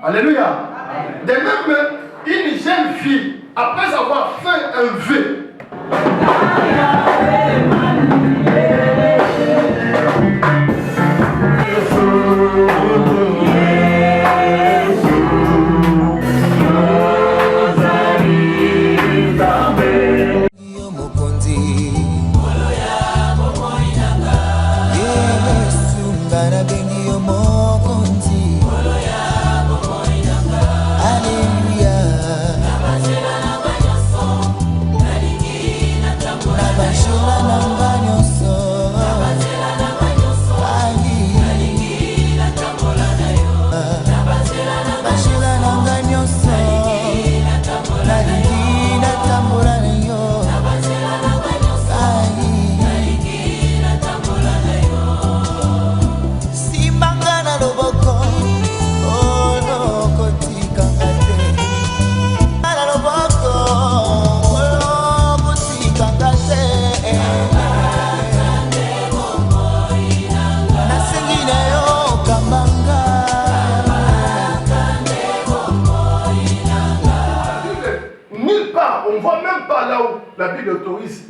Alléluia. De même, une jeune fille, après avoir fait un vœu, la Bible autorise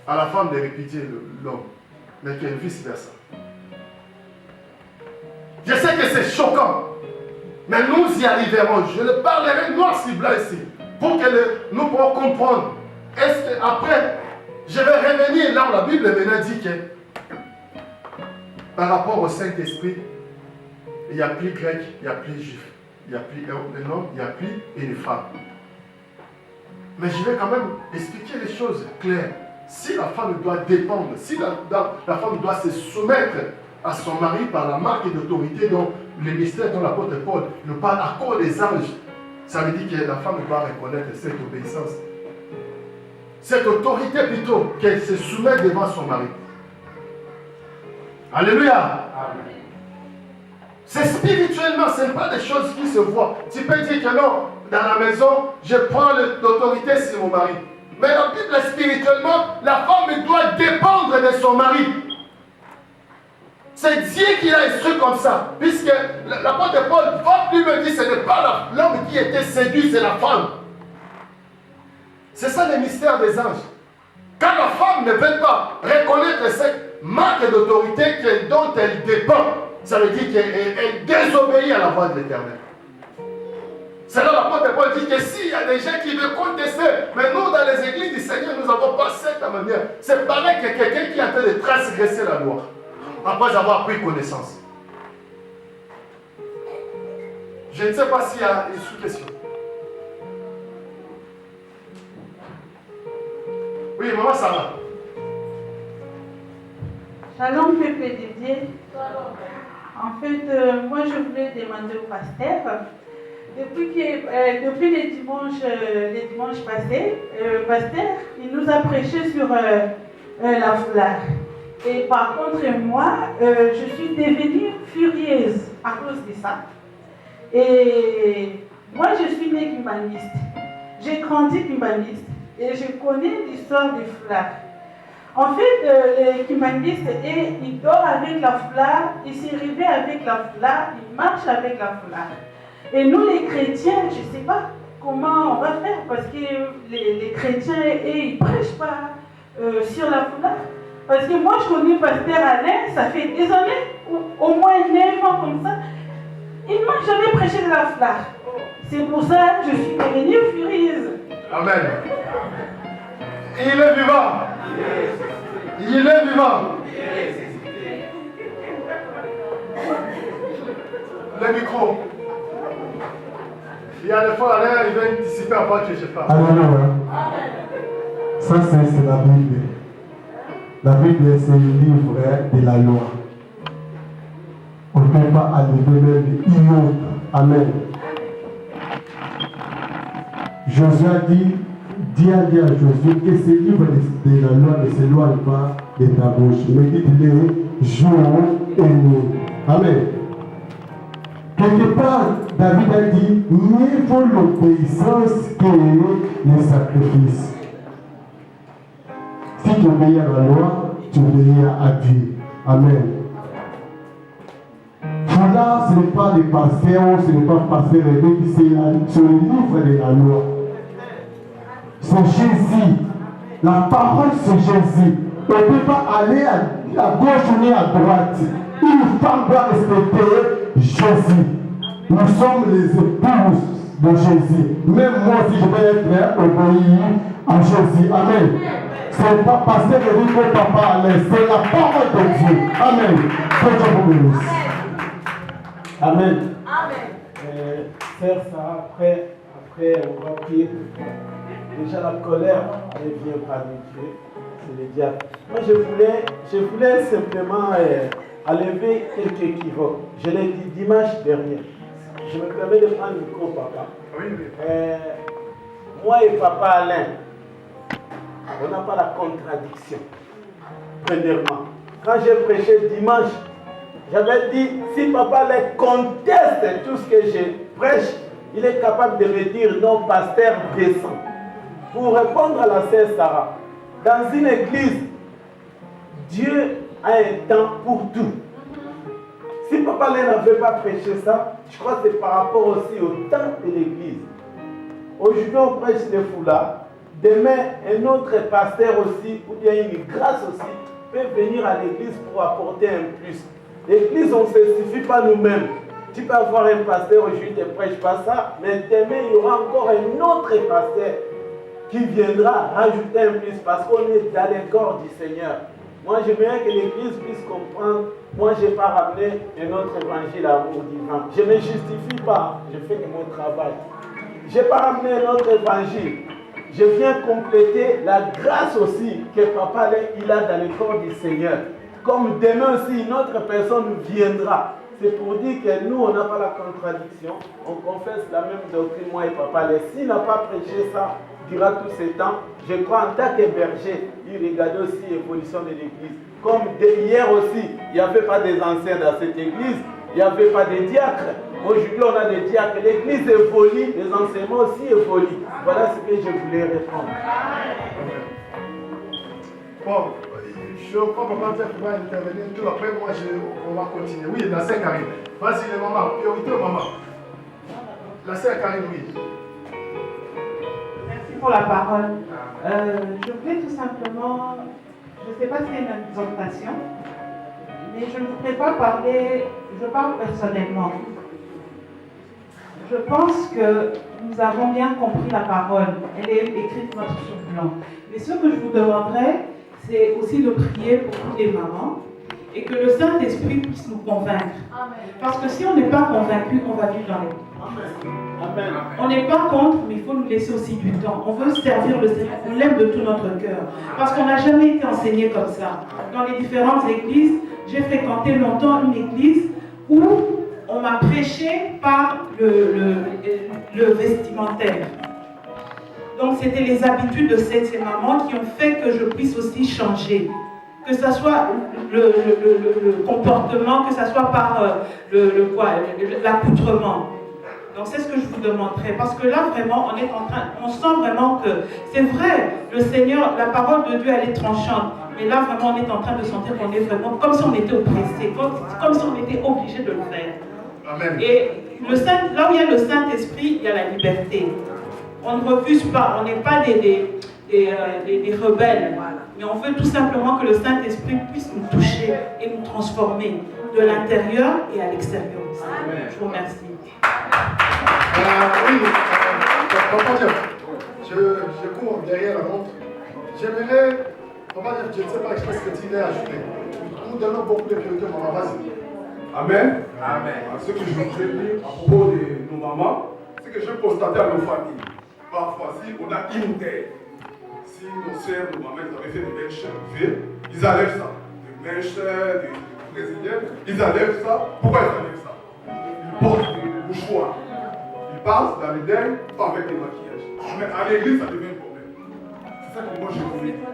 à la femme de répudier l'homme, mais qu'il y ait vice-versa. Je sais que c'est choquant, mais nous y arriverons. Je le parlerai noir sur blanc ici, pour que nous puissions comprendre. Est-ce qu'après, je vais revenir là où la Bible maintenant dit que par rapport au Saint-Esprit, il n'y a plus grec, il n'y a plus juif, il n'y a plus un homme, il n'y a plus une femme. Mais je vais quand même expliquer les choses claires. Si la femme doit dépendre, si la femme doit se soumettre à son mari par la marque d'autorité dont le mystère dont l'apôtre Paul nous parle à cause des anges, ça veut dire que la femme doit reconnaître cette obéissance. Cette autorité plutôt, qu'elle se soumet devant son mari. Alléluia. Amen. C'est spirituellement, ce n'est pas des choses qui se voient. Tu peux dire que non, dans la maison, je prends l'autorité sur mon mari. Mais la Bible, spirituellement, la femme doit dépendre de son mari. C'est Dieu qui l'a instruit comme ça. Puisque l'apôtre Paul va plus me dire, ce n'est pas l'homme qui était séduit, c'est la femme. C'est ça le mystère des anges. Quand la femme ne veut pas reconnaître cette marque d'autorité dont elle dépend, ça veut dire qu'elle désobéit à la voix de l'Éternel. C'est là l'apôtre Paul dit que s'il y a des gens qui veulent contester, mais nous dans les églises du Seigneur, nous n'avons pas cette manière. C'est pareil que quelqu'un qui est en train de transgresser la loi, après avoir pris connaissance. Je ne sais pas s'il y a une sous-question. Oui, maman Sarah. Shalom, peuple de Dieu. En fait, moi je voulais demander au pasteur, depuis les dimanches passés, pasteur, il nous a prêché sur la foulard. Et par contre, moi, je suis devenue furieuse à cause de ça. Et moi, je suis née humaniste. J'ai grandi humaniste. Et je connais l'histoire des foulards. En fait, les humanistes, ils dorment avec la foulard, ils se réveillent avec la foulard, ils marchent avec la foulard. Et nous, les chrétiens, je ne sais pas comment on va faire, parce que les chrétiens, ils ne prêchent pas sur la foulard. Parce que moi, je connais pasteur Alain, ça fait des années, au moins 9 ans comme ça, il ne m'a jamais prêché de la foulard. C'est pour ça que je suis devenue furieuse. Amen. Il est vivant. Il est vivant. Le micro. Il y a des fois, Alain, il va anticiper avant que je parle. Alléluia. Ça, c'est la Bible. La Bible, c'est le livre de la loi. On ne peut pas enlever même une autre. Amen. Josué a dit à Josué que ce livre de la loi ne s'éloigne pas de ta bouche. Mais dites-le jour et nuit. Amen. Quelque part, David a dit, mieux vaut l'obéissance que le sacrifice. Si tu obéis à la loi, tu obéis à Dieu. Amen. là, ce n'est pas des pasteurs, ce n'est pas pasteur évêque, c'est le livre de la loi. C'est Jésus. La parole, c'est Jésus. On ne peut pas aller à gauche ni à droite. Une femme doit respecter Jésus. Nous sommes les épouses de Jésus. Même moi, si je vais être obéi à Jésus. Amen. Ce n'est pas pasteur évêque que papa à l'aise. C'est la parole de Dieu. Amen. Que Dieu vous bénisse. Amen. Sœur Sarah, après, on va prier pour toi. Déjà, la colère, elle vient parmi Dieu. C'est le diable. Moi, je voulais simplement enlever quelques équivoques. Je l'ai dit dimanche dernier. Je me permets de prendre le micro, papa. Oui. Moi et papa Alain, on n'a pas la contradiction. Premièrement, quand j'ai prêché dimanche, j'avais dit, si papa les conteste tout ce que je prêche, il est capable de me dire non, pasteur, descend. Pour répondre à la sœur Sarah, dans une église, Dieu a un temps pour tout. Si papa n'avait pas prêché ça, je crois que c'est par rapport aussi au temps de l'église. Aujourd'hui, on prêche les foulards. Demain, un autre pasteur aussi, ou bien une grâce aussi, peut venir à l'église pour apporter un plus. L'église, on ne se suffit pas nous-mêmes. Tu peux avoir un pasteur aujourd'hui, ne prêche pas ça, mais demain, il y aura encore un autre pasteur qui viendra rajouter un plus parce qu'on est dans les corps du Seigneur. Moi, j'aimerais que l'église puisse comprendre. Moi, je n'ai pas ramené un autre évangile à l'amour divin. Je ne me justifie pas, je fais que mon travail. Je n'ai pas ramené un autre évangile. Je viens compléter la grâce aussi que papa il a dans le corps du Seigneur. Comme demain aussi, une autre personne viendra. C'est pour dire que nous, on n'a pas la contradiction. On confesse la même doctrine, moi et papa. S'il n'a pas prêché ça durant tous ces temps, je crois en tant que berger, il regardait aussi l'évolution de l'église. Comme hier aussi, il n'y avait pas des anciens dans cette église, il n'y avait pas de diacres. Aujourd'hui, on a des diacres. L'église évolue, les enseignements aussi évoluent. Voilà ce que je voulais répondre. Bon, je crois que papa va intervenir. Tout après, moi, on va continuer. Oui, la sœur Karine. Vas-y, les mamans. Priorité aux mamans. La sœur Karine, oui. Merci pour la parole. Je voulais tout simplement, je ne sais pas si c'est une exhortation, mais je ne voudrais pas parler, je parle personnellement. Je pense que nous avons bien compris la parole. Elle est écrite noir sur blanc. Mais ce que je vous demanderais, c'est aussi de prier pour toutes les mamans et que le Saint-Esprit puisse nous convaincre. Parce que si on n'est pas convaincu, on va vivre dans les Amen. On n'est pas contre, mais il faut nous laisser aussi du temps. On veut servir le Seigneur, on l'aime de tout notre cœur. Parce qu'on n'a jamais été enseigné comme ça. Dans les différentes églises, j'ai fréquenté longtemps une église où on m'a prêché par le vestimentaire. Donc c'était les habitudes de ces mamans qui ont fait que je puisse aussi changer. Que ce soit le comportement, que ce soit par l'accoutrement. Donc c'est ce que je vous demanderai. Parce que là vraiment, on sent vraiment que c'est vrai, le Seigneur, la parole de Dieu, elle est tranchante. Mais là vraiment, on est en train de sentir qu'on est vraiment comme si on était oppressé, comme si on était obligé de le faire. Amen. Et là où il y a le Saint-Esprit, il y a la liberté. On ne refuse pas, on n'est pas des rebelles. Mais on veut tout simplement que le Saint-Esprit puisse nous toucher et nous transformer de l'intérieur et à l'extérieur. Je vous remercie. Oui, papa Jeff, je cours derrière la montre. J'aimerais, papa Jeff, je ne sais pas ce que tu as ajouté. Nous donnons beaucoup de priorité aux mamans. Vas-y. Amen. Amen. Ce que je voudrais dire à propos de nos mamans, c'est que je constate à nos familles. Parfois, si on a une terre, si nos sœurs, nos mamans, ils avaient fait des mèches, ils enlèvent ça. Des mèches, des brésiliennes, ils enlèvent ça. Pourquoi ils enlèvent ça? Ils portent des mouchoirs. Ils passent dans les dents, pas avec des maquillages. Mais à l'église, ça devient un problème. C'est ça que moi je voulais dire.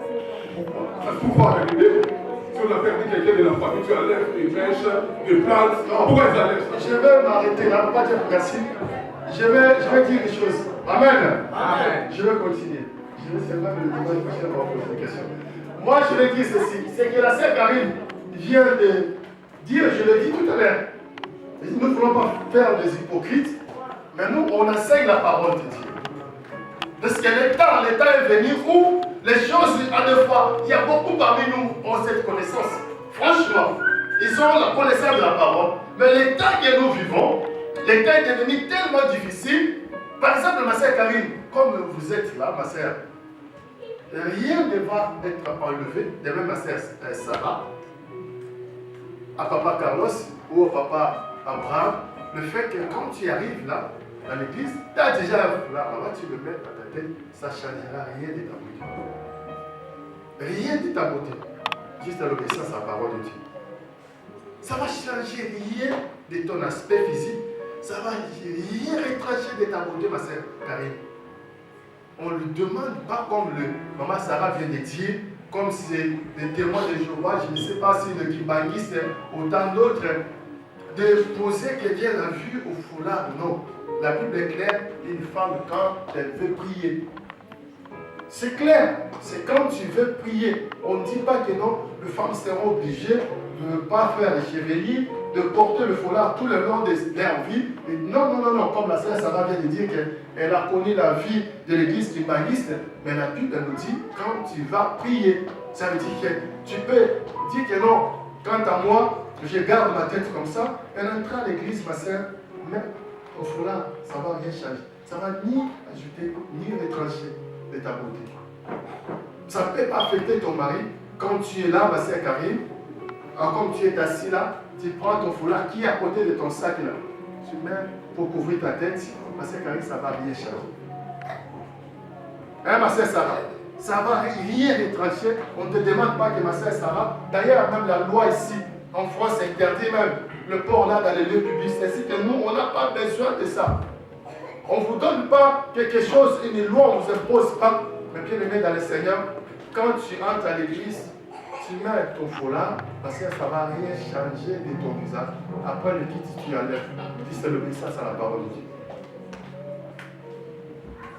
Pourquoi? Ça se trouve pas à l'église. Si on a perdu quelqu'un de la famille, tu enlèves des mèches, des plantes. Pourquoi ils enlèvent ça? Je vais m'arrêter là, papa Jeff, merci. Je vais dire des choses. Amen. Amen. Je vais continuer. Je vais seulement le dimanche prochain pour poser des questions. Moi, je vais dire ceci. C'est que la sœur Karine vient de dire, je l'ai dit tout à l'heure, Nous ne voulons pas faire des hypocrites, mais nous, on enseigne la parole de Dieu. Parce que l'état est venu où les choses, à deux fois, il y a beaucoup parmi nous qui ont cette connaissance. Franchement, ils ont la connaissance de la parole, mais l'état que nous vivons, l'état est devenu tellement difficile. Par exemple, ma sœur Karine, comme vous êtes là, ma sœur, rien ne va être enlevé, de même ma sœur Sarah, à papa Carlos ou au papa Abraham, le fait que quand tu arrives là, dans l'église, tu as déjà là, tu le mets dans ta tête, ça ne changera rien de ta beauté. Rien de ta beauté. Juste l'obéissance à la parole de Dieu. Ça va changer rien de ton aspect physique. Ça va rien retrancher de ta beauté, ma sœur Karine. On ne lui demande pas comme le maman Sarah vient de dire, comme c'est des témoins de Jéhovah, je ne sais pas si le Kibanguiste ou tant d'autres, de poser quelqu'un la vue au foulard. Non. La Bible est claire, une femme quand elle veut prier. C'est clair, c'est quand tu veux prier. On ne dit pas que non, les femmes seront obligées de ne pas faire les chevaliers, de porter le foulard tout le long de leur vie. Et non, comme la sœur Sarah vient de dire qu'elle a connu la vie de l'église kimbanguiste, mais la Bible nous dit quand tu vas prier. Ça veut dire que tu peux dire que non, quant à moi, je garde ma tête comme ça, elle entrera à l'église, ma sœur, mais au foulard, ça ne va rien changer. Ça ne va ni ajouter, ni retrancher de ta beauté. Ça ne peut pas affecter ton mari quand tu es là, ma sœur Karine. Comme tu es assis là, tu prends ton foulard qui est à côté de ton sac là. Tu mets pour couvrir ta tête. Ma sœur Karine, ça va bien changer. Hein, ma sœur Sarah? Ça va rien retrancher. On ne te demande pas que ma sœur Sarah. D'ailleurs, même la loi ici, en France, interdit même le port là dans les lieux publics. C'est-à-dire que nous, on n'a pas besoin de ça. On ne vous donne pas quelque chose, une loi, on ne vous impose pas. Mais bien aimé dans le Seigneur, quand tu entres à l'église, tu mets ton foulard, parce que ça ne va rien changer de ton visage. Après le quitte, tu enlèves. Dis c'est l'obéissance à la parole de Dieu.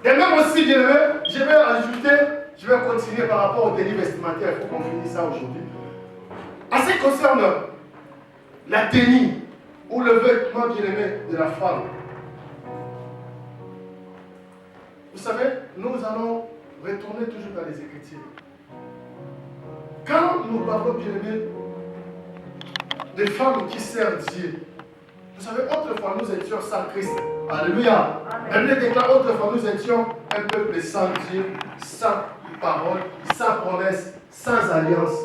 Et même aussi, bien aimé, je vais ajouter, je vais continuer par rapport au délit vestimentaire. Il faut qu'on finisse ça aujourd'hui. En ce qui concerne la tenue ou le vêtement bien aimé de la femme, vous savez, nous allons retourner toujours dans les Écritures. Quand nous parlons bien aimé des femmes qui servent Dieu, vous savez, autrefois nous étions sans Christ. Alléluia. La Bible déclare autrefois nous étions un peuple sans Dieu, sans parole, sans promesse, sans alliance.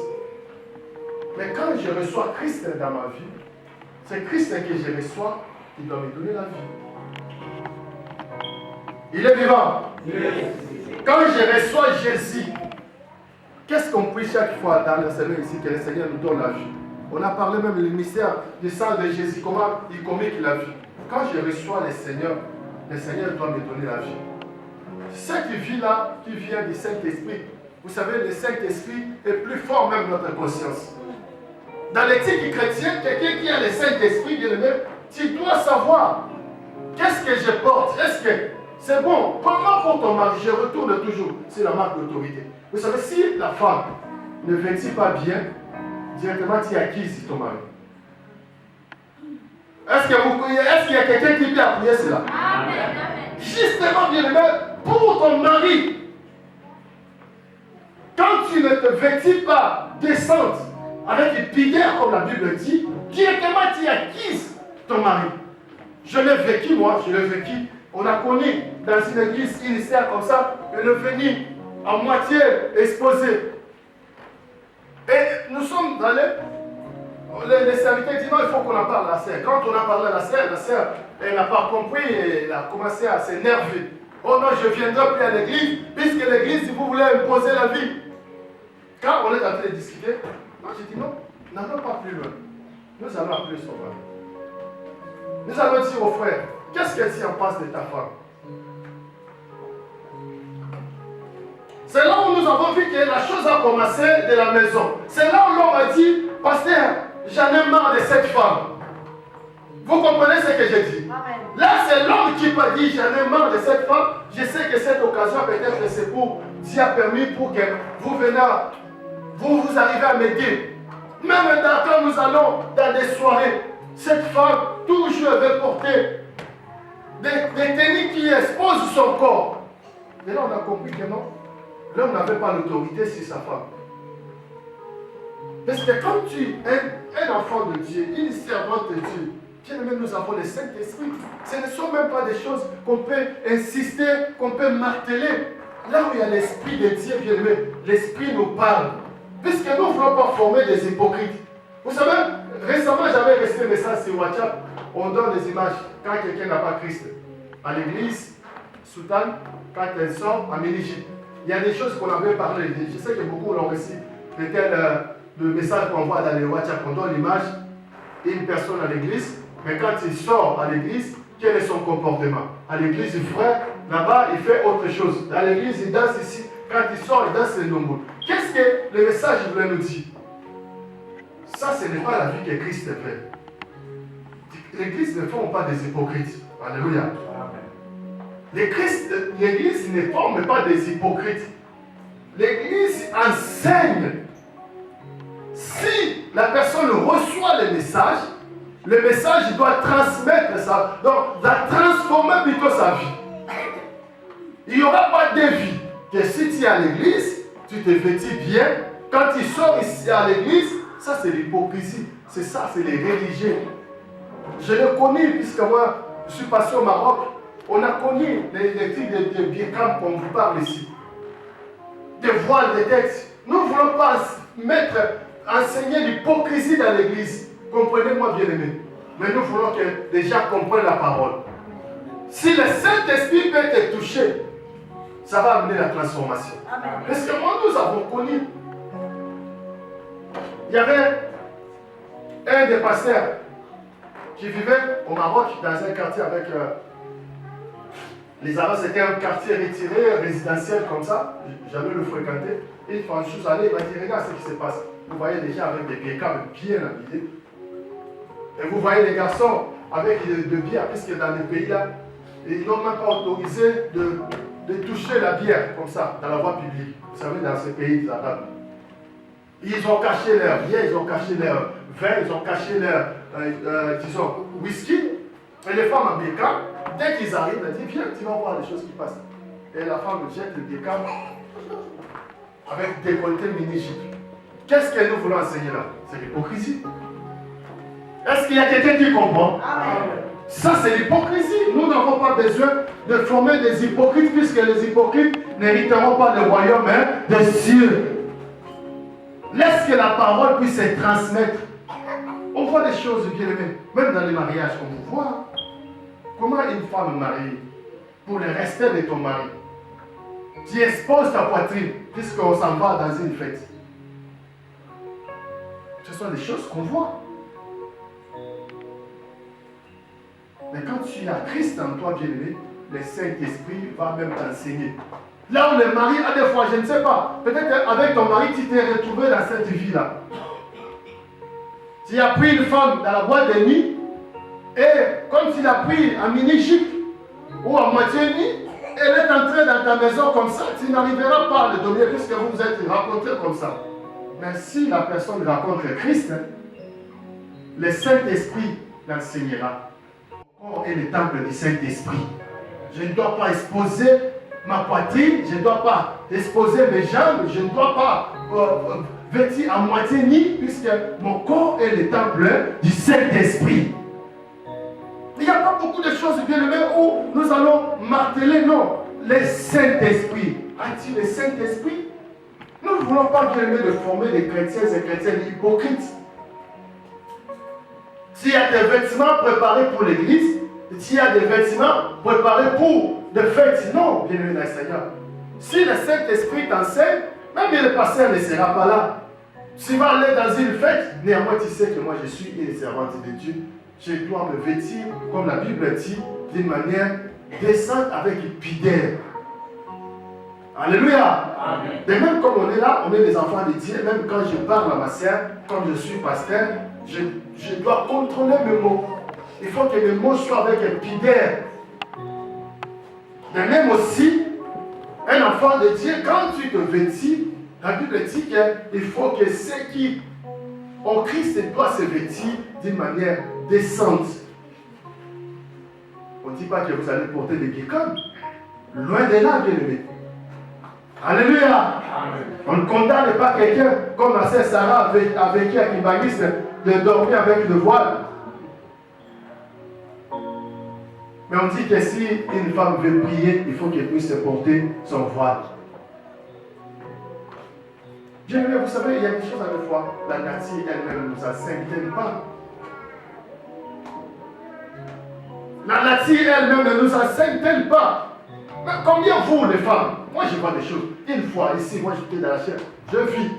Mais quand je reçois Christ dans ma vie, c'est Christ que je reçois qui doit me donner la vie. Il est vivant. Quand je reçois Jésus, qu'est-ce qu'on prie chaque fois dans le Seigneur ici, que le Seigneur nous donne la vie? On a parlé même du mystère du sang de Jésus, comment il communique la vie. Quand je reçois le Seigneur doit me donner la vie. Ce qui vit là, qui vient du Saint-Esprit, vous savez, le Saint-Esprit est plus fort même dans notre conscience. Dans l'éthique chrétienne, quelqu'un qui a le Saint-Esprit, bien aimé, tu dois savoir qu'est-ce que je porte. Est-ce que c'est bon? Comment pour ton mari? Je retourne toujours sur la marque d'autorité. Vous savez, si la femme ne vêtit pas bien, directement tu acquises ton mari. Est-ce qu'il y a quelqu'un qui peut appuyer cela? Amen. Justement, bien aimé, pour ton mari, quand tu ne te vêtis pas décente, avec une pigueur comme la Bible dit, directement tu acquises ton mari. Je l'ai vécu, moi, On a connu dans une église initiale comme ça, elle est venue à moitié exposée. Et nous sommes dans les serviteurs disent non, il faut qu'on en parle à la sœur. Quand on a parlé à la sœur, elle n'a pas compris, elle a commencé à s'énerver. Oh non, je viendrai plus à l'église, puisque l'église, si vous voulez imposer la vie. Quand on est en train de discuter, moi j'ai dit non, n'allons pas plus loin. Nous allons appeler son mari. Nous allons dire aux frères, qu'est-ce que tu en penses de ta femme? C'est là où nous avons vu que la chose a commencé de la maison. C'est là où l'homme a dit, pasteur, j'en ai marre de cette femme. Vous comprenez ce que j'ai dit? Amen. Là, c'est l'homme qui m'a dit, j'en ai marre de cette femme. Je sais que cette occasion, peut-être, c'est pour Dieu a permis pour que vous venez, vous arrivez à m'aider. Même quand nous allons dans des soirées, Cette femme, toujours avait porté des tenues qui exposent son corps. Et là, on a compris que non, l'homme n'avait pas l'autorité sur sa femme. Parce que quand tu es un enfant de Dieu, une servante de Dieu, bien aimé, nous avons le Saint-Esprit. Ce ne sont même pas des choses qu'on peut insister, qu'on peut marteler. Là où il y a l'Esprit de Dieu, bien aimé, l'Esprit nous parle. Puisque nous ne voulons pas former des hypocrites. Vous savez, récemment, j'avais resté un message sur WhatsApp. On donne des images quand quelqu'un n'a pas Christ. À l'église, Soudan, quand elle sort, à Ménigite. Il y a des choses qu'on avait parlé. Je sais que beaucoup l'ont reçu. Peut-être le message qu'on voit dans les WhatsApp, on donne l'image d'une personne à l'église. Mais quand il sort à l'église, quel est son comportement? À l'église, il frère, là-bas, il fait autre chose. À l'église, il danse ici. Quand il sort, il danse les nombreux. Qu'est-ce que le message voulait nous dire? Ça, ce n'est pas la vie que Christ fait. L'église ne forme pas des hypocrites. Alléluia. L'église ne forme pas des hypocrites. L'église enseigne. Si la personne reçoit le message doit transmettre ça. Donc, va transformer plutôt sa vie. Il n'y aura pas de vie. Que si tu es à l'église, tu te vêtis bien. Quand tu sors ici à l'église, ça c'est l'hypocrisie. C'est ça, c'est les religieux. Je l'ai connu, puisque moi, je suis passé au Maroc. On a connu les types de biécam qu'on vous parle ici. Des voiles, des textes. Nous ne voulons pas enseigner l'hypocrisie dans l'église. Comprenez-moi bien aimé. Mais nous voulons que les gens comprennent la parole. Si le Saint-Esprit peut te toucher, ça va amener la transformation. Amen. Parce que moi, nous avons connu. Il y avait un des pasteurs qui vivait au Maroc dans un quartier avec les Arabes. C'était un quartier retiré, résidentiel comme ça. J'allais le fréquenter. Une fois, je suis allé, il m'a dit, regarde ce qui se passe. Vous voyez des gens avec des bécames bien habillés. Et vous voyez les garçons avec de bière, puisque dans les pays là, ils n'ont même pas autorisé de toucher la bière comme ça, dans la voie publique. Vous savez, dans ces pays arabes. Ils ont caché leur bière, ils ont caché leur vin, ils ont caché leur, disons, whisky. Et les femmes en bécam, dès qu'ils arrivent, elles disent, viens, tu vas voir les choses qui passent. Et la femme jette le bécam avec décolleté mini-jupe. Qu'est-ce que nous voulons enseigner là? C'est l'hypocrisie. Est-ce qu'il y a quelqu'un qui comprend? Amen. Ça, c'est l'hypocrisie. Nous n'avons pas besoin de former des hypocrites, puisque les hypocrites n'hériteront pas le royaume des cieux. Laisse que la parole puisse se transmettre. On voit des choses bien aimées, même dans les mariages, on voit comment une femme mariée, pour le respect de ton mari, tu exposes ta poitrine, puisqu'on s'en va dans une fête. Ce sont des choses qu'on voit. Mais quand tu as Christ en toi, bien-aimé, le Saint-Esprit va même t'enseigner. Là où le mari a des fois, je ne sais pas, peut-être avec ton mari, tu t'es retrouvé dans cette vie-là. Tu as pris une femme dans la boîte de nuit, et comme tu l'as pris en mini-jupe ou en moitié nuit, elle est entrée dans ta maison comme ça, tu n'arriveras pas à le dominer puisque vous vous êtes rencontrés comme ça. Mais si la personne rencontre Christ, le Saint-Esprit l'enseignera. Corps est le temple du Saint-Esprit. Je ne dois pas exposer ma poitrine, je ne dois pas exposer mes jambes, je ne dois pas vêtir à moitié nu, puisque mon corps est le temple du Saint-Esprit. Il n'y a pas beaucoup de choses bien aimées où nous allons marteler, non. Le Saint-Esprit. As-tu le Saint-Esprit? Nous ne voulons pas bien aimer de former des chrétiens et chrétiennes hypocrites. S'il y a des vêtements préparés pour l'église, s'il y a des vêtements préparés pour des fêtes, non, bien aimé dans le Seigneur. Si le Saint-Esprit t'enseigne, même le pasteur ne sera pas là. Tu vas aller dans une fête, néanmoins tu sais que moi je suis une servante de Dieu. Je dois me vêtir, comme la Bible dit, d'une manière décente avec pudeur. Alléluia. Amen. Et même comme on est là, on est des enfants de Dieu, même quand je parle à ma sœur, comme je suis pasteur, je dois contrôler mes mots. Il faut que mes mots soient avec un pudeur. Mais même aussi, un enfant de Dieu, quand tu te vêtis, la Bible dit qu'il faut que ceux qui ont Christ doivent se vêtir d'une manière descente. On ne dit pas que vous allez porter des guécones. Loin de là, bien-aimé. Alléluia. Amen. On ne condamne pas quelqu'un comme ma sœur Sarah a vécu à Kimbangis de dormir avec le voile. Mais on dit que si une femme veut prier, il faut qu'elle puisse porter son voile. Bien-aimé, vous savez, il y a des choses à la fois. La nature elle-même ne nous enseigne pas. La nature elle-même ne nous enseigne pas. Mais combien vous, les femmes, moi je vois des choses. Une fois ici, moi j'étais dans la chair, je vis.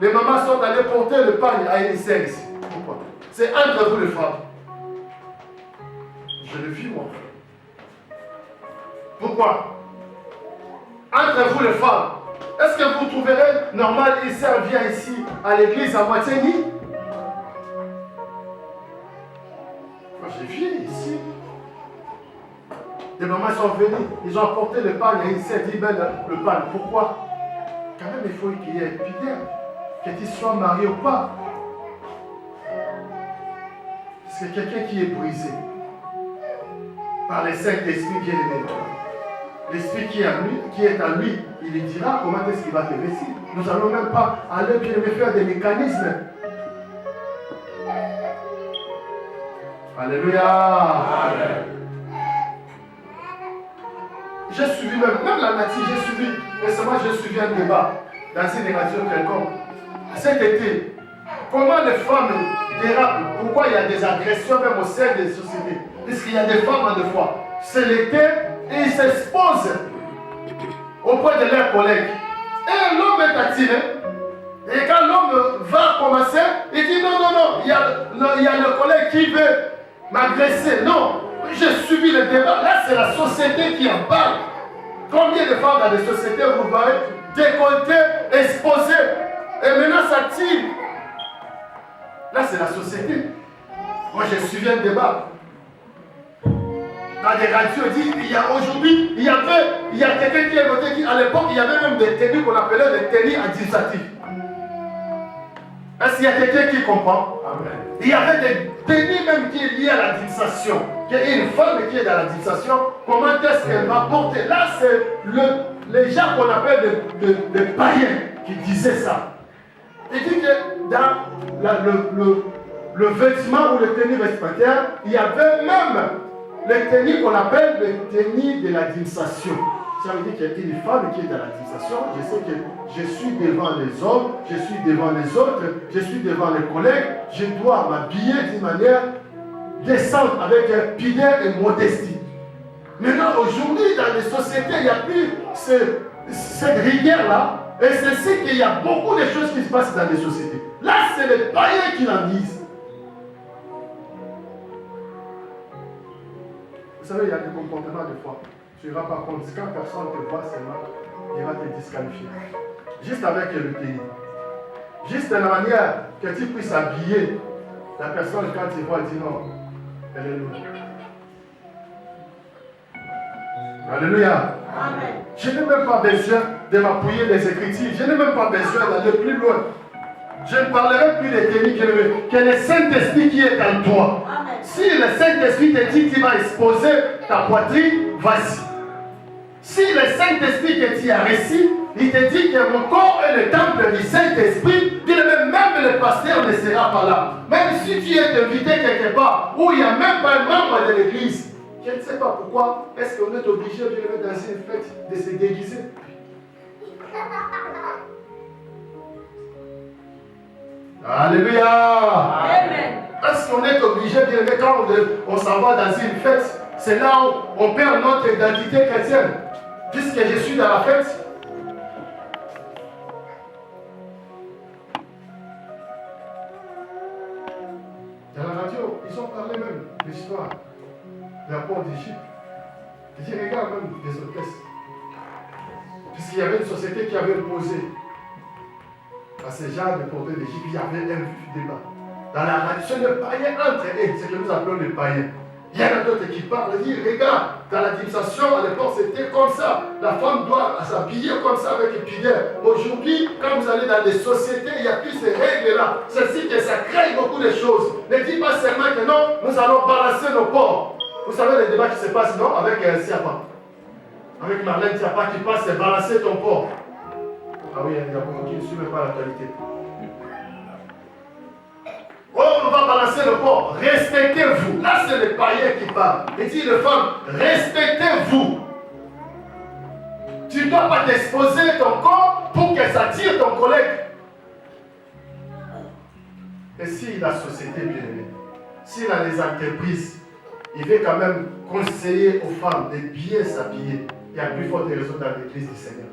Les mamans sont allées porter le pain à une scène ici. Pourquoi? C'est entre vous les femmes. Je le vis moi. Pourquoi? Entre vous les femmes. Est-ce que vous trouverez normal une sœur vient ici à l'église à moitié nue? Moi je vis ici. Les mamans sont venues, ils ont apporté le pain et ils s'est dit ben, le pain. Pourquoi? Quand même il faut qu'il y ait fidèle, que tu sois marié ou pas. C'est quelqu'un qui est brisé par les Saint-Esprit bien aimé. L'Esprit qui est en lui, il lui dira comment est-ce qu'il va te réussir. Nous n'allons même pas aller bien aimé faire des mécanismes. Alléluia. Amen. J'ai suivi même la nature, j'ai suivi, récemment j'ai suivi un débat dans une radio quelconque. Cet été, comment les femmes dérapent, pourquoi il y a des agressions même au sein des sociétés? Puisqu'il y a des femmes en deux fois. C'est l'été et ils s'exposent auprès de leurs collègues. Et l'homme est attiré. Et quand l'homme va commencer, il dit non, il y a le collègue qui veut m'agresser. Non. J'ai subi le débat. Là, c'est la société qui en parle. Combien de femmes dans les sociétés vous voyez décolletées, exposées, et maintenant ça tire. Là, c'est la société. Moi, j'ai suivi un débat. Dans des radios, il y a aujourd'hui, il y a quelqu'un qui est voté qui, à l'époque, il y avait même des tenues qu'on appelait des tenues administratives. Est-ce qu'il y a quelqu'un qui comprend? Amen. Il y avait des tenues même qui est liées à l'administration. Il y a une femme qui est dans l'administration, comment est-ce qu'elle va porter? Là, c'est les gens qu'on appelle des païens qui disaient ça. Il dit que dans le vêtement ou le tenue vestimentaire, il y avait même les tenues qu'on appelle les tenues de l'administration. Ça veut dire qu'il y a une femme qui est dans l'administration. Je sais que je suis devant les hommes, je suis devant les autres, je suis devant les collègues. Je dois m'habiller d'une manière décente avec pudeur et modestie. Maintenant, aujourd'hui, dans les sociétés, il n'y a plus cette rigueur-là. Et c'est ce qu'il y a beaucoup de choses qui se passent dans les sociétés. Là, c'est les païens qui l'en disent. Vous savez, il y a des comportements de foi. Tu ne iras pas compte. Quand personne te voit seulement, il va te disqualifier. Juste avec le tenue. Juste de la manière que tu puisses habiller la personne quand tu vois, dit non, elle est lourde. Alléluia. Amen. Je n'ai même pas besoin de m'appuyer les Écritures. Je n'ai même pas besoin d'aller plus loin. Je ne parlerai plus des tenues que le Saint-Esprit qui est en toi. Amen. Si le Saint-Esprit te dit que tu vas exposer ta poitrine, vas-y. Si le Saint-Esprit que tu as reçu, il te dit que mon corps est le temple du Saint-Esprit, même le pasteur ne sera pas là. Même si tu es invité quelque part où il n'y a même pas un membre de l'église, je ne sais pas pourquoi, est-ce qu'on est obligé de le mettre dans une fête, de se déguiser? Alléluia. Amen. Est-ce qu'on est obligé de le mettre quand on s'en va dans une fête? C'est là où on perd notre identité chrétienne. Puisque je suis dans la fête. Dans la radio, ils ont parlé même de l'histoire de la porte d'Égypte. Ils disent, regarde même des orchestres. Puisqu'il y avait une société qui avait posé à ces gens de porter d'Égypte, il y avait un débat. Dans la radio, c'est le païen entre eux, c'est ce que nous appelons les païens. Il y en a d'autres qui parlent et disent, regarde, dans la dispensation, à l'époque, c'était comme ça. La femme doit s'habiller comme ça avec une pudeur. Aujourd'hui, quand vous allez dans des sociétés, il n'y a plus ces règles-là. Ceci que ça crée beaucoup de choses. Ne dis pas seulement que non, nous allons balancer nos porcs. Vous savez les débats qui se passent, non? Avec Siapa. Avec Marlène Siapa qui passe et balancer ton porc. Ah oui, il y a beaucoup qui ne suivent pas la qualité. Oh, on va balancer le porc. Respectez-vous. Là, c'est les païens qui parlent. Il dit les femmes, respectez-vous. Tu ne dois pas t'exposer ton corps pour que ça tire ton collègue. Et si la société bien aimée, si dans les entreprises, il veut quand même conseiller aux femmes de bien s'habiller, il y a plus forte raison dans l'église du Seigneur.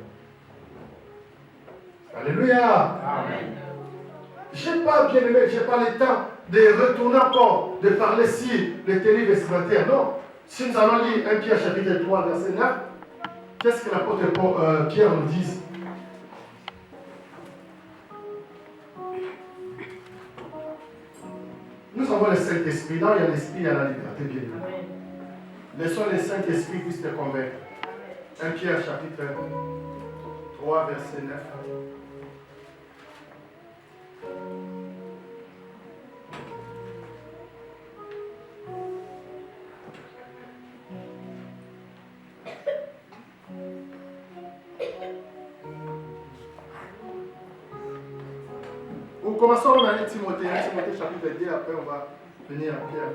Alléluia. Amen. Je n'ai pas bien aimé, je n'ai pas le temps de retourner encore, de parler sur les tenues vestimentaires. Non. Si nous allons lire 1 Pierre chapitre 3, verset 9, qu'est-ce que l'apôtre Pierre nous dit? Nous avons le Saint-Esprit. Là, il y a l'Esprit, il y a la liberté, bien aimé. Laissons le Saint-Esprit puisse te convaincre. 1 Pierre chapitre 3, verset 9. Nous commençons à aller Timothée chapitre 2, après on va venir à Pierre.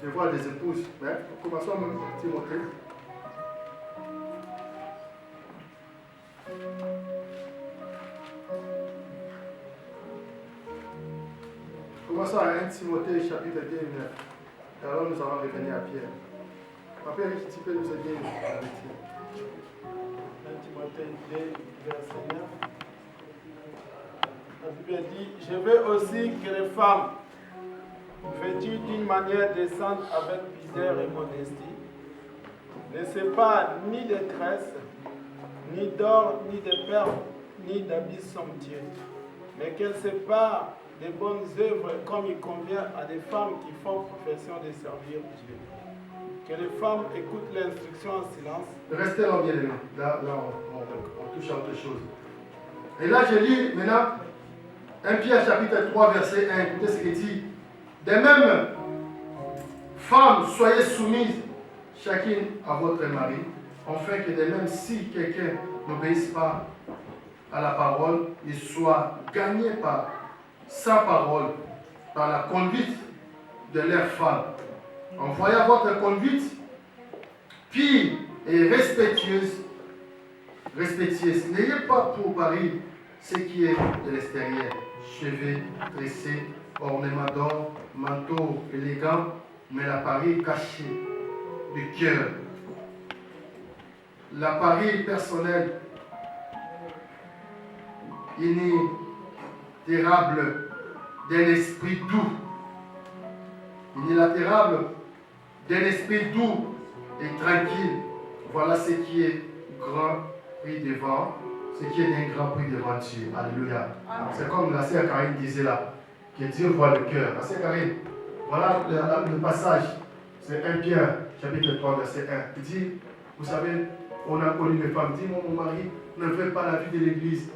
Je vois des épouses. Nous commençons à Timothée. Commençons à 1 Timothée chapitre 2, 9. Et alors nous allons revenir à Pierre. Papa, tu peux nous aider à lecture. 1 Timothée 2, verset 9. La Bible dit, je veux aussi que les femmes, vêtues d'une manière décente avec pudeur et modestie, ne se parent ni de tresses, ni d'or, ni de perles, ni d'habits somptueux, mais qu'elles se parent des bonnes œuvres comme il convient à des femmes qui font profession de servir Dieu. Que les femmes écoutent l'instruction en silence. Restez là, bien aimé. Là on touche à autre chose. Et là, je lis maintenant 1 Pierre chapitre 3, verset 1. Écoutez ce qu'il dit. De même, femmes, soyez soumises chacune à votre mari, afin que de même si quelqu'un n'obéisse pas à la parole, il soit gagné par sa parole, par la conduite de leur femme. En voyant votre conduite pure et respectueuse, n'ayez pas pour pari ce qui est de l'extérieur, cheveux tressés, ornements d'or, manteau élégant, mais l'appareil caché du cœur. L'appareil personnel inaltérable d'un esprit doux. Inaltérable d'un esprit doux et tranquille. Voilà ce qui est grand prix devant, ce qui est d'un grand prix devant Dieu. Alléluia. C'est comme la sœur Karine disait là, que Dieu voit le cœur. La sœur Karine, voilà le passage. C'est 1 Pierre, chapitre 3, verset 1. Il dit, vous savez, on a connu les femmes. Dis, mon mari ne veut pas la vie de l'église.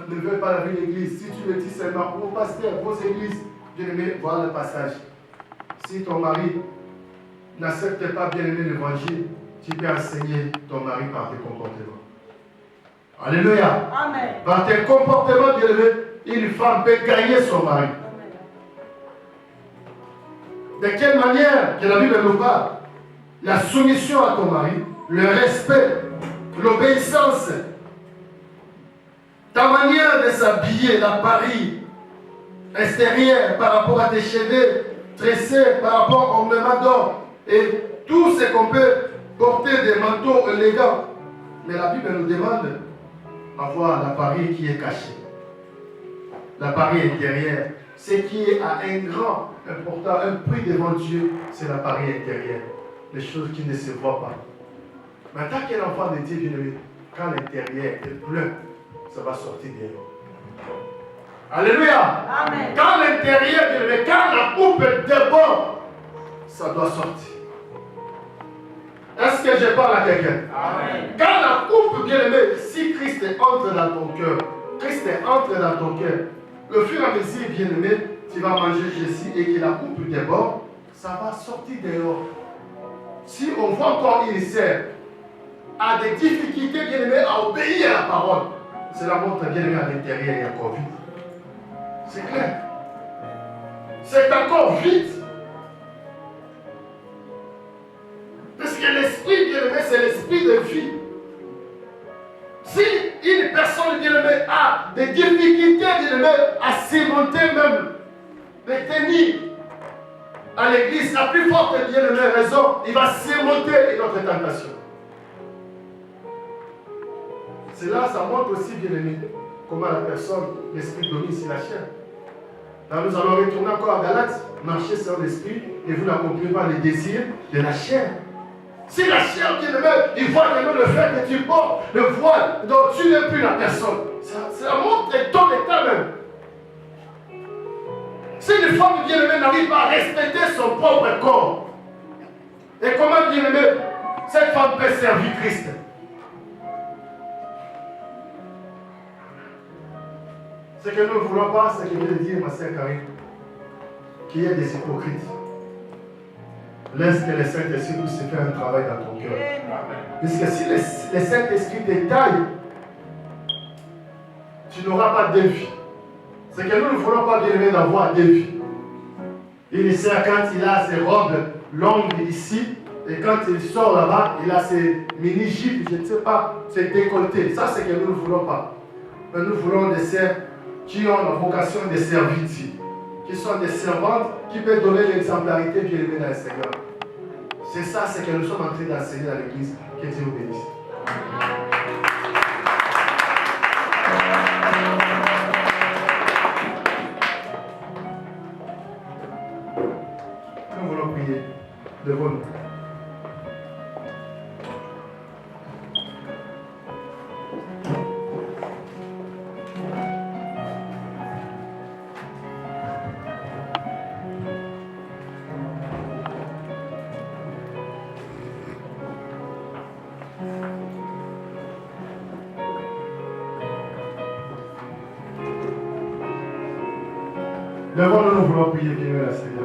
Ne veut pas la vie de l'église. Si tu le dis seulement vos pasteurs, vos églises, bien-aimé, voilà le passage. Si ton mari n'accepte pas bien aimé l'évangile, tu peux enseigner ton mari par tes comportements. Alléluia. Amen. Par tes comportements, bien aimé, une femme peut gagner son mari. De quelle manière que la Bible nous parle? La soumission à ton mari, le respect, l'obéissance, ta manière de s'habiller, l'appareil extérieur par rapport à tes cheveux tressés, par rapport au ornement d'or, et tout ce qu'on peut porter des manteaux élégants. Mais la Bible nous demande d'avoir l'appareil qui est caché, l'appareil intérieur. Ce qui est à un grand important, un prix devant Dieu, c'est l'appareil intérieur. Les choses qui ne se voient pas. Mais tant qu'un enfant de Dieu, quand l'intérieur est plein, ça va sortir bien. Alléluia. Amen. Quand l'intérieur, quand la coupe déborde, ça doit sortir. Est-ce que je parle à quelqu'un? Quand la coupe, bien aimé, si Christ entre dans ton cœur, Christ entre dans ton cœur, le fur et à mesure, bien aimé, tu vas manger ceci et que la coupe déborde, ça va sortir dehors. Si on voit encore une sœur a des difficultés, bien aimé, à obéir à la parole, cela montre, bien aimé, à l'intérieur, il y a encore vide. C'est clair. C'est encore vide. Parce que l'esprit, bien aimé, c'est l'esprit de vie. Si une personne, bien aimé, a des difficultés, bien aimé, à surmonter même, les tenir à l'église, la plus forte, bien aimé, raison, il va surmonter une autre tentation. Cela, ça montre aussi, bien aimé, comment la personne, l'esprit domine sur la chair. Là, nous allons retourner encore à Galates, marcher sur l'esprit, et vous n'accomplissez pas les désirs de la chair. Si la chair, bien aimé, il voit le fait que tu portes le voile, donc tu n'es plus la personne. Ça montre ton état même. Si une femme, bien aimée, n'arrive pas à respecter son propre corps, et comment, bien aimé, cette femme peut servir Christ? Ce que nous ne voulons pas, c'est que je vais dire, ma sœur Karine, qu'il y ait des hypocrites. Laisse que le Saint-Esprit puisse faire un travail dans ton cœur. Puisque si le Saint-Esprit détaille, tu n'auras pas de vie. C'est que nous ne voulons pas, bien aimé, d'avoir de vie. Il sert quand il a ses robes longues ici, et quand il sort là-bas, il a ses mini-jupes, je ne sais pas, ses décolletés. Ça, c'est que nous ne voulons pas. Mais nous voulons des sœurs qui ont la vocation de servir Dieu, qui sont des servantes, qui peuvent donner l'exemplarité bien aimée dans le Seigneur. C'est ça, c'est que nous sommes en train d'enseigner dans l'église. Que Dieu vous bénisse. Nous voulons prier devant nous. Devant nous, nous voulons prier, bien le Seigneur.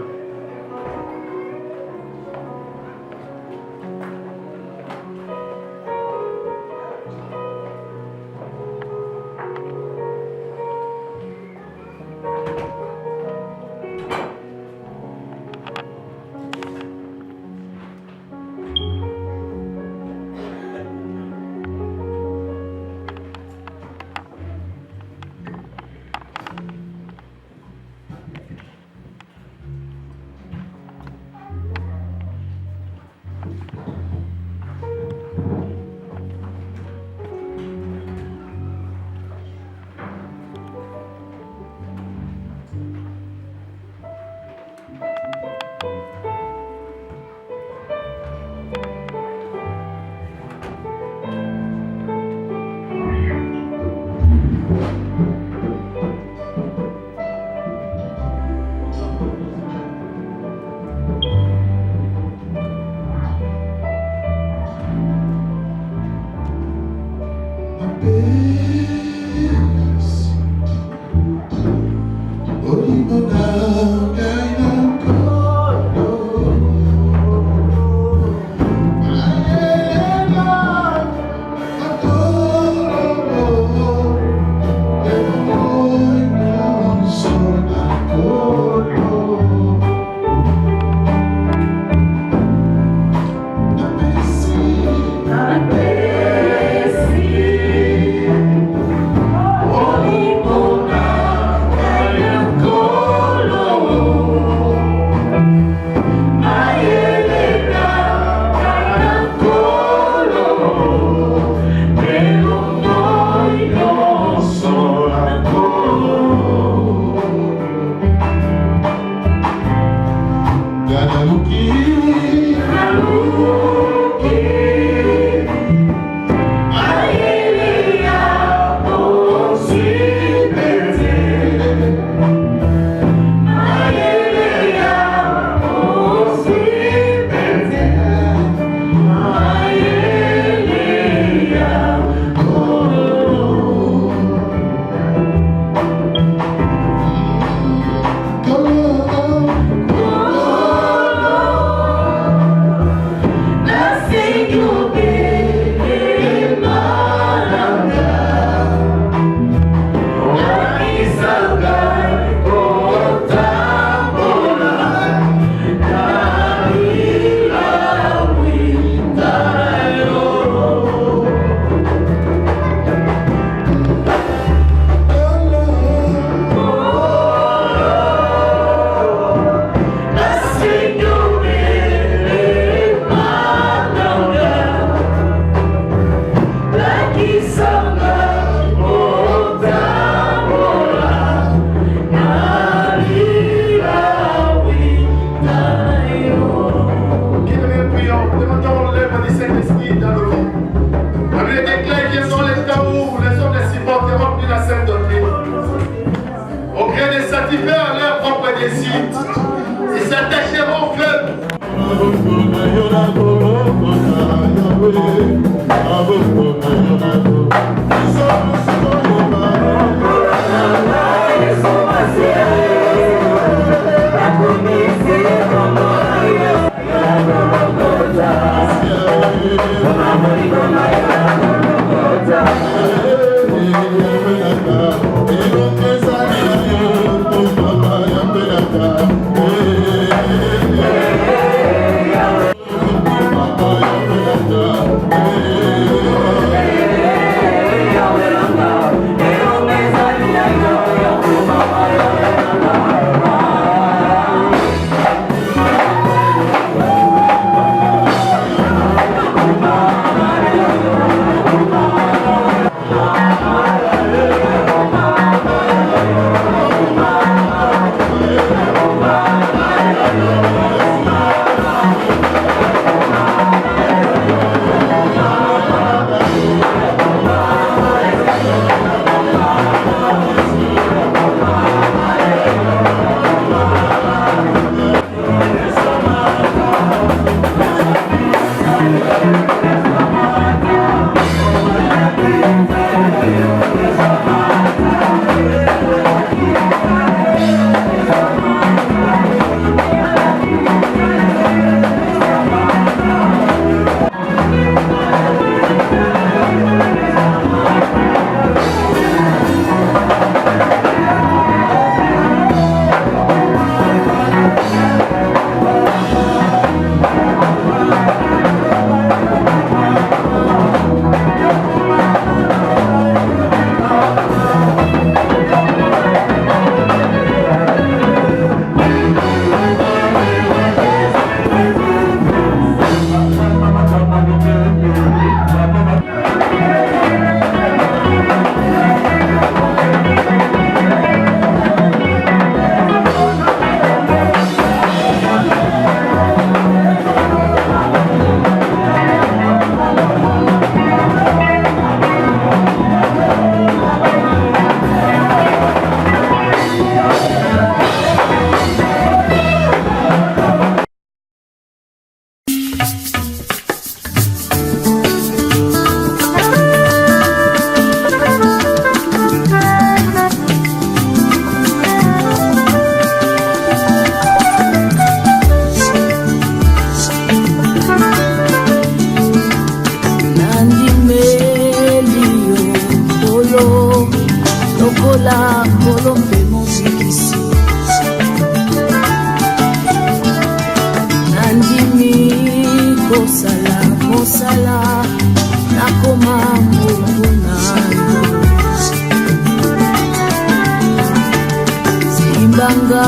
Hallelujah. Simbanga